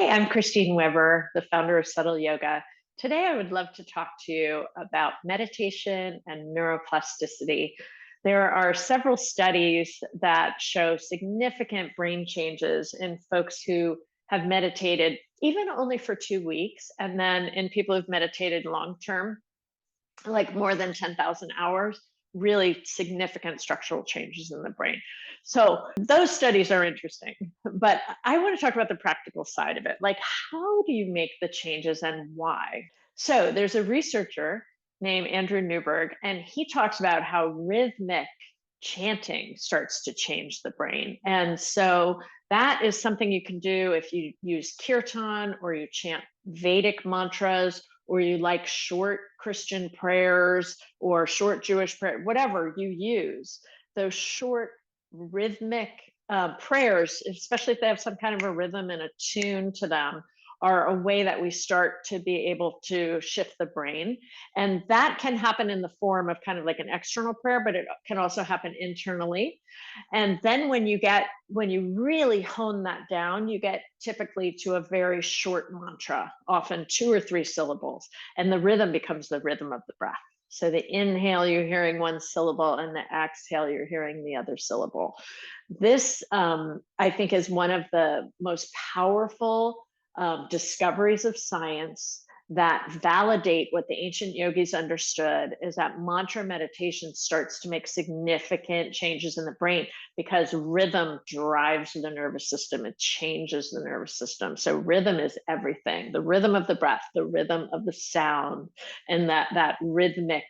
Hi, I'm Kristine Weber, the founder of Subtle Yoga. Today, I would love to talk to you about meditation and neuroplasticity. There are several studies that show significant brain changes in folks who have meditated, even only for 2 weeks, and then in people who've meditated long term, like more than 10,000 hours, really significant structural changes in the brain. So those studies are interesting, but I want to talk about the practical side of it. Like, how do you make the changes and why? So there's a researcher named Andrew Newberg, and he talks about how rhythmic chanting starts to change the brain. And so that is something you can do if you use kirtan or you chant Vedic mantras or you like short Christian prayers or short Jewish prayer, whatever you use, those short rhythmic prayers, especially if they have some kind of a rhythm and a tune to them, are a way that we start to be able to shift the brain. And that can happen in the form of kind of like an external prayer, but it can also happen internally. And then when you really hone that down, you get typically to a very short mantra, often 2 or 3 syllables, and the rhythm becomes the rhythm of the breath. So the inhale, you're hearing one syllable, and the exhale, you're hearing the other syllable. This, I think, is one of the most powerful discoveries of science that validate what the ancient yogis understood, is that mantra meditation starts to make significant changes in the brain because rhythm drives the nervous system. It changes the nervous system. So rhythm is everything. The rhythm of the breath, the rhythm of the sound, and that rhythmic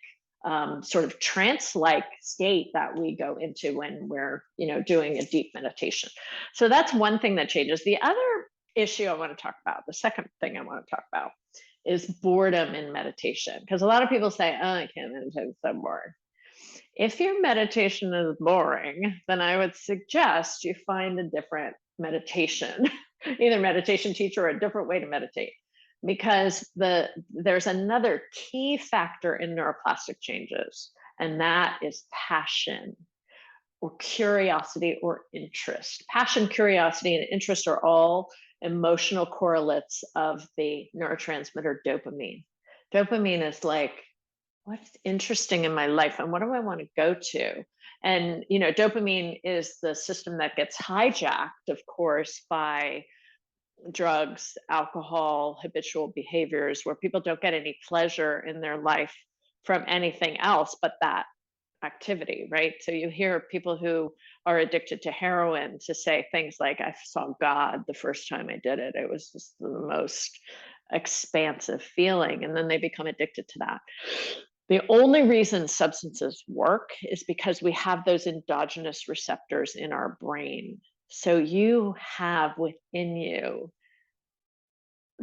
sort of trance-like state that we go into when we're doing a deep meditation. So that's one thing that changes. The other issue I want to talk about, the second thing I want to talk about, is boredom in meditation. Because a lot of people say, oh, I can't meditate, it's so boring. If your meditation is boring, then I would suggest you find a different meditation, either meditation teacher or a different way to meditate. Because there's another key factor in neuroplastic changes, and that is passion or curiosity or interest. Passion, curiosity, and interest are all emotional correlates of the neurotransmitter dopamine. Dopamine is like, what's interesting in my life and what do I want to go to? And, dopamine is the system that gets hijacked, of course, by drugs, alcohol, habitual behaviors, where people don't get any pleasure in their life from anything else but that activity, right? So you hear people who are addicted to heroin to say things like, I saw God the first time I did it. It was just the most expansive feeling. And then they become addicted to that. The only reason substances work is because we have those endogenous receptors in our brain. So you have within you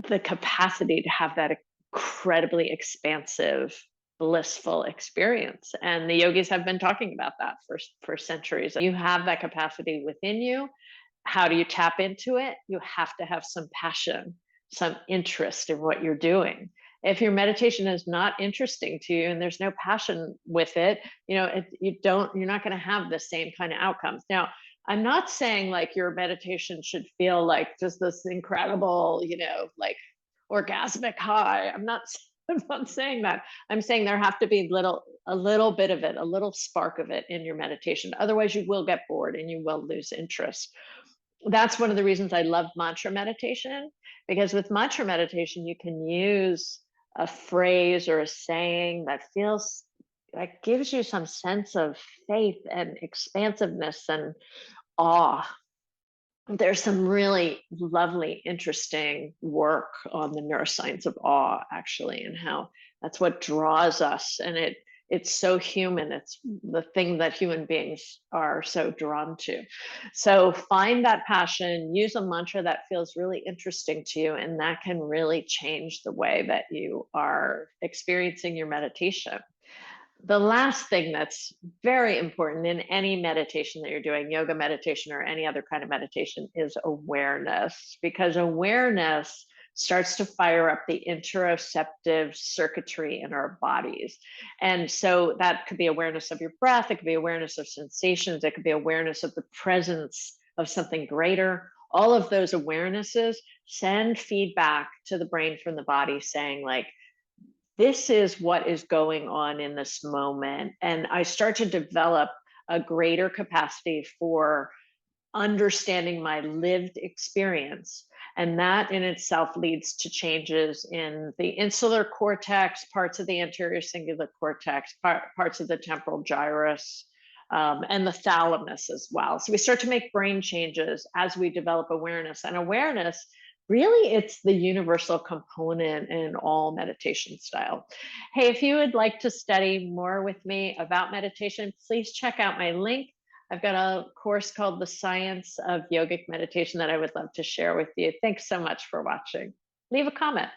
the capacity to have that incredibly expansive, blissful experience. And the yogis have been talking about that for centuries. You have that capacity within you. How do you tap into it? You have to have some passion, some interest in what you're doing. If your meditation is not interesting to you and there's no passion with it, you're not going to have the same kind of outcomes. Now, I'm not saying like your meditation should feel like just this incredible, like orgasmic high. I'm not saying that. I'm saying there have to be a little bit of it, a little spark of it in your meditation. Otherwise, you will get bored and you will lose interest. That's one of the reasons I love mantra meditation, because with mantra meditation, you can use a phrase or a saying that gives you some sense of faith and expansiveness and awe. There's some really lovely, interesting work on the neuroscience of awe, actually, and how that's what draws us. And it's so human. It's the thing that human beings are so drawn to. So find that passion, use a mantra that feels really interesting to you, and that can really change the way that you are experiencing your meditation. The last thing that's very important in any meditation that you're doing, yoga meditation or any other kind of meditation, is awareness, because awareness starts to fire up the interoceptive circuitry in our bodies. And so that could be awareness of your breath, it could be awareness of sensations, it could be awareness of the presence of something greater. all of those awarenesses send feedback to the brain from the body saying, like, this is what is going on in this moment. And I start to develop a greater capacity for understanding my lived experience. And that in itself leads to changes in the insular cortex, parts of the anterior cingulate cortex, parts of the temporal gyrus, and the thalamus as well. So we start to make brain changes as we develop awareness. And awareness, really, it's the universal component in all meditation style. Hey, if you would like to study more with me about meditation, please check out my link. I've got a course called The Science of Yogic Meditation that I would love to share with you. Thanks so much for watching. Leave a comment.